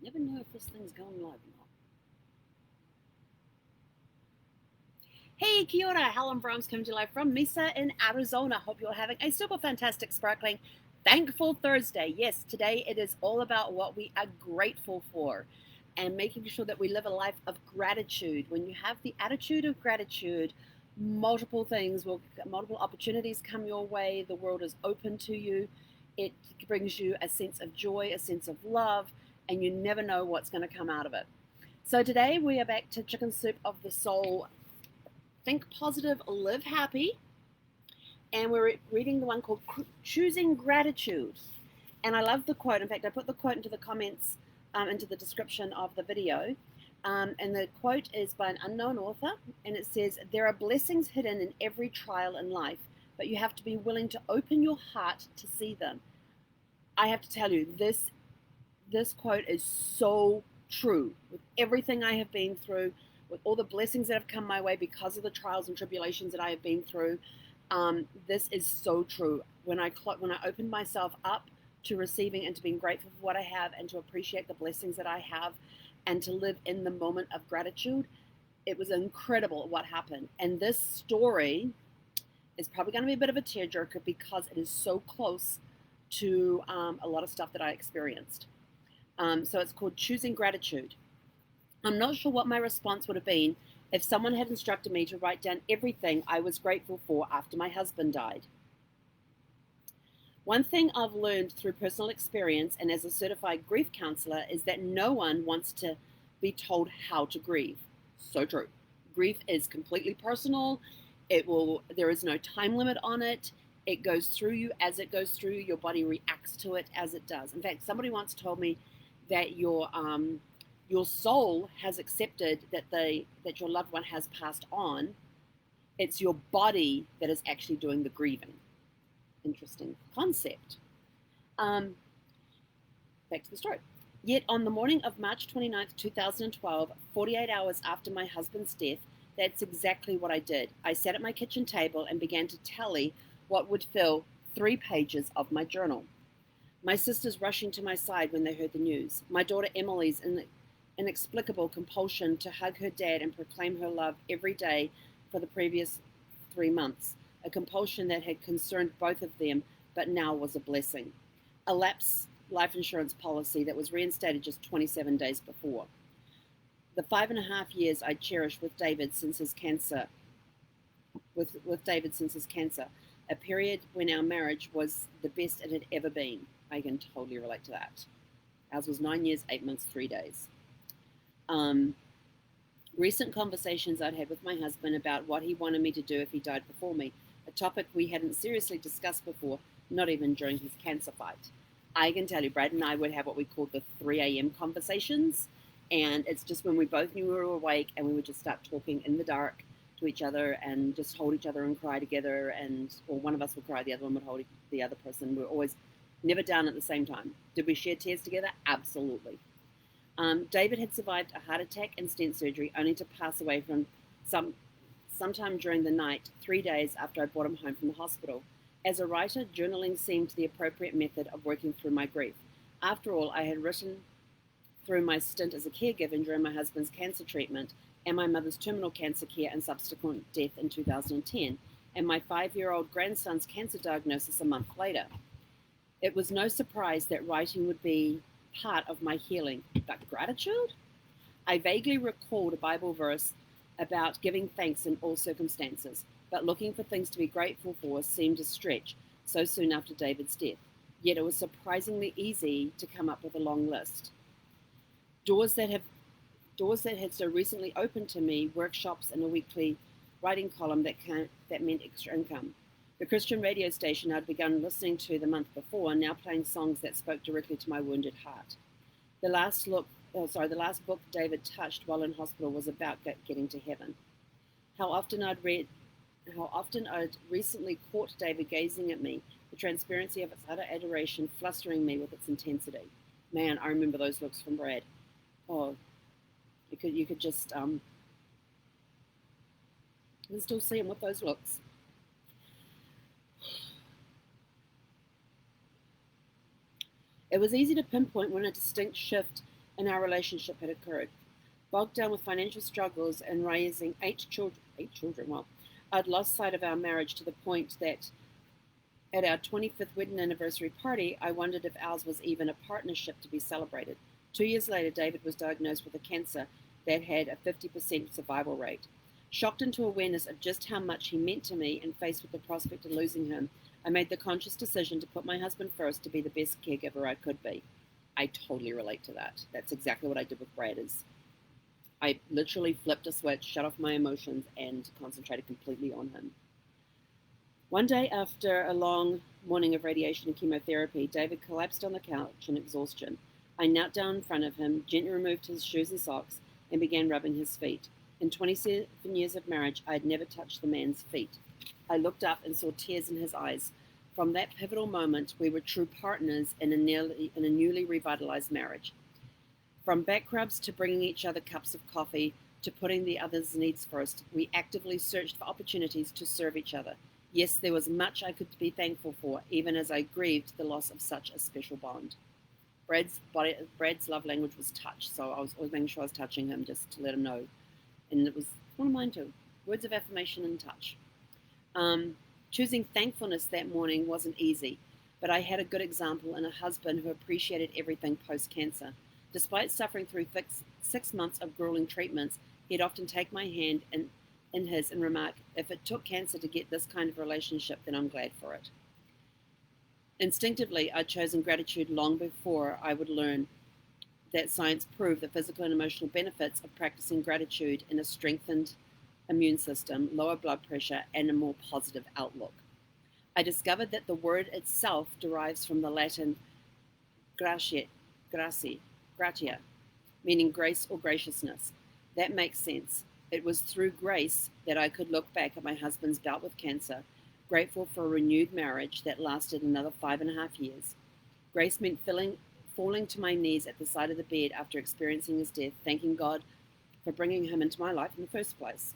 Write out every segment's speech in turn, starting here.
Never know if this thing's going live or not. Hey, kia ora, Helen Brahms coming to you live from Mesa in Arizona. Hope you're having a super fantastic, sparkling, thankful Thursday. Yes, today it is all about what we are grateful for and making sure that we live a life of gratitude. When you have the attitude of gratitude, multiple opportunities come your way. The world is open to you. It brings you a sense of joy, a sense of love, and you never know what's going to come out of it. So today we are back to Chicken Soup of the Soul. Think Positive, Live Happy. And we're reading the one called Choosing Gratitude. And I love the quote. In fact, I put the quote into the comments, into the description of the video. And the quote is by an unknown author. And it says, "There are blessings hidden in every trial in life, but you have to be willing to open your heart to see them." I have to tell you, this quote is so true. With everything I have been through, with all the blessings that have come my way because of the trials and tribulations that I have been through, this is so true. When I opened myself up to receiving and to being grateful for what I have and to appreciate the blessings that I have and to live in the moment of gratitude, it was incredible what happened. And this story is probably going to be a bit of a tearjerker because it is so close to a lot of stuff that I experienced. So it's called Choosing Gratitude. I'm not sure what my response would have been if someone had instructed me to write down everything I was grateful for after my husband died. One thing I've learned through personal experience and as a certified grief counselor is that no one wants to be told how to grieve. So true. Grief is completely personal. There is no time limit on it. It goes through you as it goes through you. Your body reacts to it as it does. In fact, somebody once told me that your soul has accepted that your loved one has passed on. It's your body that is actually doing the grieving. Interesting concept. Back to the story. Yet on the morning of March 29th, 2012, 48 hours after my husband's death, that's exactly what I did. I sat at my kitchen table and began to tally what would fill 3 pages of my journal. My sisters rushing to my side when they heard the news. My daughter Emily's inexplicable compulsion to hug her dad and proclaim her love every day for the previous 3 months, a compulsion that had concerned both of them but now was a blessing. A lapsed life insurance policy that was reinstated just 27 days before. The 5.5 years I cherished with David since his cancer, a period when our marriage was the best it had ever been. I can totally relate to that. Ours was 9 years, 8 months, 3 days. Recent conversations I'd had with my husband about what he wanted me to do if he died before me, a topic we hadn't seriously discussed before, not even during his cancer fight. I can tell you, Brad and I would have what we called the 3 a.m. conversations, and it's just when we both knew we were awake and we would just start talking in the dark to each other and just hold each other and cry together, or one of us would cry, the other one would hold the other person. We were always never down at the same time. Did we share tears together? Absolutely. David had survived a heart attack and stent surgery, only to pass away from sometime during the night, 3 days after I brought him home from the hospital. As a writer, journaling seemed the appropriate method of working through my grief. After all, I had written through my stint as a caregiver during my husband's cancer treatment and my mother's terminal cancer care and subsequent death in 2010, and my 5-year-old grandson's cancer diagnosis a month later. It was no surprise that writing would be part of my healing. But gratitude? I vaguely recalled a Bible verse about giving thanks in all circumstances, but looking for things to be grateful for seemed a stretch so soon after David's death. Yet it was surprisingly easy to come up with a long list. Doors that had so recently opened to me, workshops and a weekly writing column that meant extra income. The Christian radio station I'd begun listening to the month before, now playing songs that spoke directly to my wounded heart. The last book David touched while in hospital was about getting to heaven. How often I'd recently caught David gazing at me, the transparency of its utter adoration flustering me with its intensity. Man, I remember those looks from Brad. Oh, you could just you can still see him with those looks. It was easy to pinpoint when a distinct shift in our relationship had occurred. Bogged down with financial struggles and raising eight children, well, I'd lost sight of our marriage to the point that at our 25th wedding anniversary party, I wondered if ours was even a partnership to be celebrated. 2 years later, David was diagnosed with a cancer that had a 50% survival rate. Shocked into awareness of just how much he meant to me and faced with the prospect of losing him, I made the conscious decision to put my husband first to be the best caregiver I could be. I totally relate to that. That's exactly what I did with Brad. Is I literally flipped a switch, shut off my emotions, and concentrated completely on him. One day after a long morning of radiation and chemotherapy, David collapsed on the couch in exhaustion. I knelt down in front of him, gently removed his shoes and socks, and began rubbing his feet. In 27 years of marriage, I had never touched the man's feet. I looked up and saw tears in his eyes. From that pivotal moment, we were true partners in a newly revitalized marriage. From back rubs to bringing each other cups of coffee to putting the other's needs first, we actively searched for opportunities to serve each other. Yes, there was much I could be thankful for, even as I grieved the loss of such a special bond. Brad's love language was touch, so I was always making sure I was touching him just to let him know. And it was one of mine too. Words of affirmation and touch. Choosing thankfulness that morning wasn't easy, but I had a good example in a husband who appreciated everything post-cancer. Despite suffering through 6 months of grueling treatments, he'd often take my hand in his and remark, "If it took cancer to get this kind of relationship, then I'm glad for it." Instinctively, I'd chosen gratitude long before I would learn that science proved the physical and emotional benefits of practicing gratitude in a strengthened immune system, lower blood pressure, and a more positive outlook. I discovered that the word itself derives from the Latin gratia, meaning grace or graciousness. That makes sense. It was through grace that I could look back at my husband's bout with cancer, grateful for a renewed marriage that lasted another 5.5 years. Grace meant falling to my knees at the side of the bed after experiencing his death, thanking God for bringing him into my life in the first place.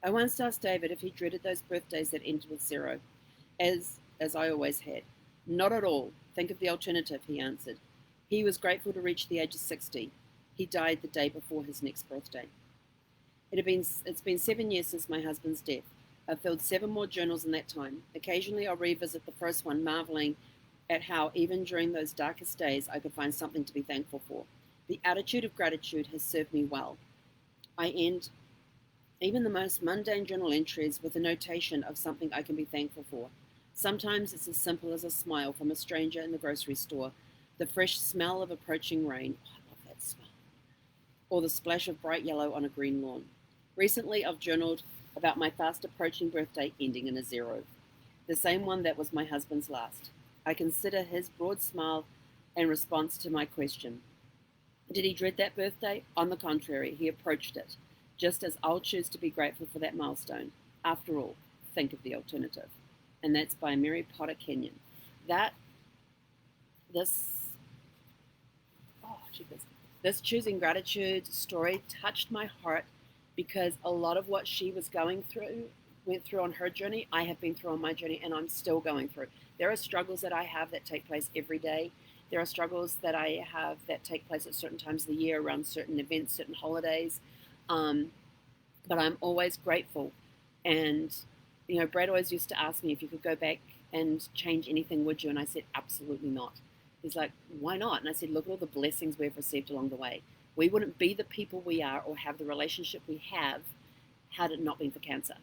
I once asked David if he dreaded those birthdays that ended with zero, as I always had. Not at all. Think of the alternative, he answered. He was grateful to reach the age of 60. He died the day before his next birthday. It's been 7 years since my husband's death. I've filled 7 more journals in that time. Occasionally I'll revisit the first one, marveling at how even during those darkest days I could find something to be thankful for. The attitude of gratitude has served me well. I end even the most mundane journal entries with a notation of something I can be thankful for. Sometimes it's as simple as a smile from a stranger in the grocery store, the fresh smell of approaching rain, oh, I love that smell, or the splash of bright yellow on a green lawn. Recently, I've journaled about my fast approaching birthday ending in a zero, the same one that was my husband's last. I consider his broad smile in response to my question. Did he dread that birthday? On the contrary, he approached it, just as I'll choose to be grateful for that milestone. After all, think of the alternative. And that's by Mary Potter Kenyon. This choosing gratitude story touched my heart because a lot of what she was went through on her journey, I have been through on my journey, and I'm still going through. There are struggles that I have that take place every day. There are struggles that I have that take place at certain times of the year, around certain events, certain holidays. But I'm always grateful. And, Brad always used to ask me if you could go back and change anything, would you? And I said, absolutely not. He's like, why not? And I said, look at all the blessings we've received along the way. We wouldn't be the people we are or have the relationship we have had it not been for cancer.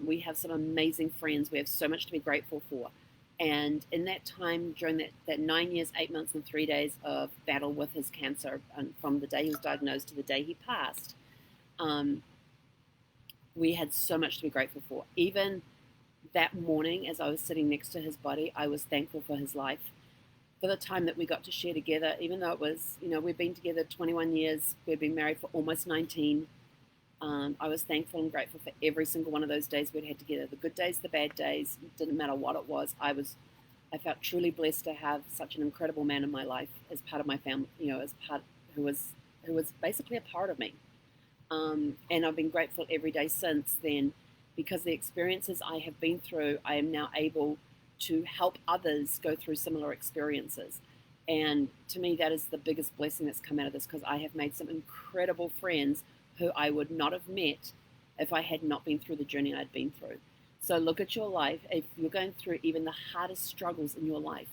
We have some amazing friends. We have so much to be grateful for. And in that time, during that 9 years, 8 months, and 3 days of battle with his cancer, from the day he was diagnosed to the day he passed, we had so much to be grateful for. Even that morning, as I was sitting next to his body, I was thankful for his life, for the time that we got to share together, even though it was, we've been together 21 years, we've been married for almost 19. I was thankful and grateful for every single one of those days we'd had together. The good days, the bad days, didn't matter what it was. I felt truly blessed to have such an incredible man in my life as part of my family, who was basically a part of me. And I've been grateful every day since then, because the experiences I have been through, I am now able to help others go through similar experiences. And to me, that is the biggest blessing that's come out of this, because I have made some incredible friends who I would not have met if I had not been through the journey I'd been through. So look at your life. If you're going through even the hardest struggles in your life,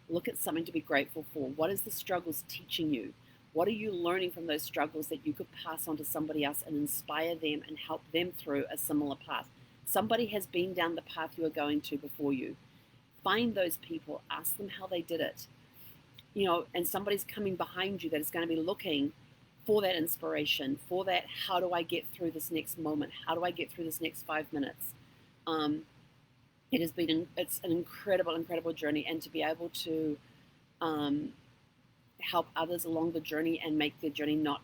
look at something to be grateful for. What is the struggles teaching you? What are you learning from those struggles that you could pass on to somebody else and inspire them and help them through a similar path? Somebody has been down the path you are going to before you. Find those people, ask them how they did it. And somebody's coming behind you that is going to be looking for that inspiration, for that, how do I get through this next moment? How do I get through this next 5 minutes? It's an incredible journey, and to be able to help others along the journey and make their journey not,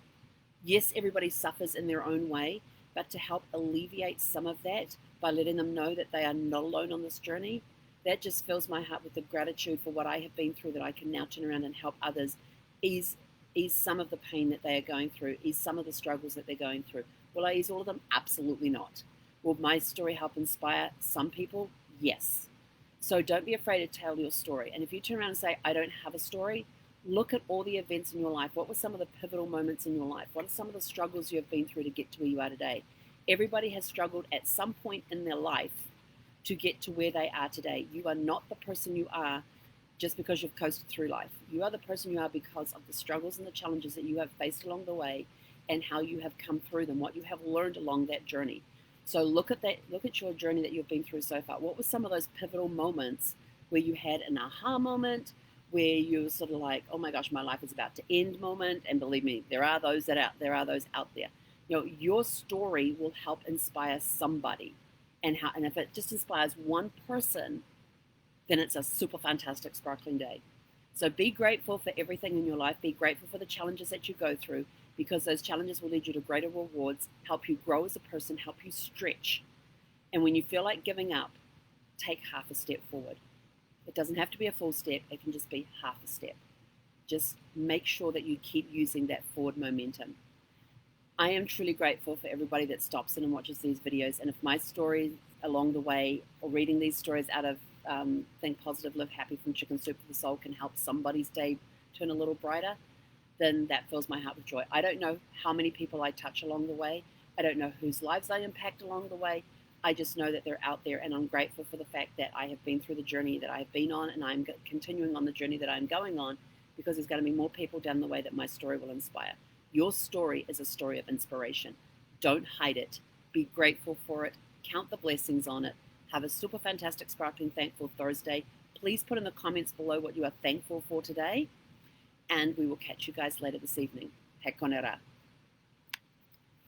yes, everybody suffers in their own way, but to help alleviate some of that by letting them know that they are not alone on this journey, that just fills my heart with the gratitude for what I have been through, that I can now turn around and help others ease some of the pain that they are going through, ease some of the struggles that they're going through. Will I ease all of them? Absolutely not. Will my story help inspire some people? Yes. So don't be afraid to tell your story. And if you turn around and say, I don't have a story, look at all the events in your life. What were some of the pivotal moments in your life? What are some of the struggles you have been through to get to where you are today? Everybody has struggled at some point in their life to get to where they are today. You are not the person you are just because you've coasted through life. You are the person you are because of the struggles and the challenges that you have faced along the way and how you have come through them, what you have learned along that journey. So look at your journey that you've been through so far. What were some of those pivotal moments where you had an aha moment, where you were sort of like, oh my gosh, my life is about to end moment? And believe me, there are those out there. Your story will help inspire somebody. And if it just inspires one person, then it's a super fantastic, sparkling day. So be grateful for everything in your life. Be grateful for the challenges that you go through, because those challenges will lead you to greater rewards, help you grow as a person, help you stretch. And when you feel like giving up, take half a step forward. It doesn't have to be a full step. It can just be half a step. Just make sure that you keep using that forward momentum. I am truly grateful for everybody that stops in and watches these videos. And if my stories along the way, or reading these stories out of Think Positive, Live Happy from Chicken Soup for the Soul, can help somebody's day turn a little brighter, then that fills my heart with joy. I don't know how many people I touch along the way. I don't know whose lives I impact along the way. I just know that they're out there, and I'm grateful for the fact that I have been through the journey that I have been on, and I'm continuing on the journey that I'm going on, because there's going to be more people down the way that my story will inspire. Your story is a story of inspiration. Don't hide it. Be grateful for it. Count the blessings on it. Have a super fantastic, sparkling, thankful Thursday. Please put in the comments below what you are thankful for today, and we will catch you guys later this evening. He konera.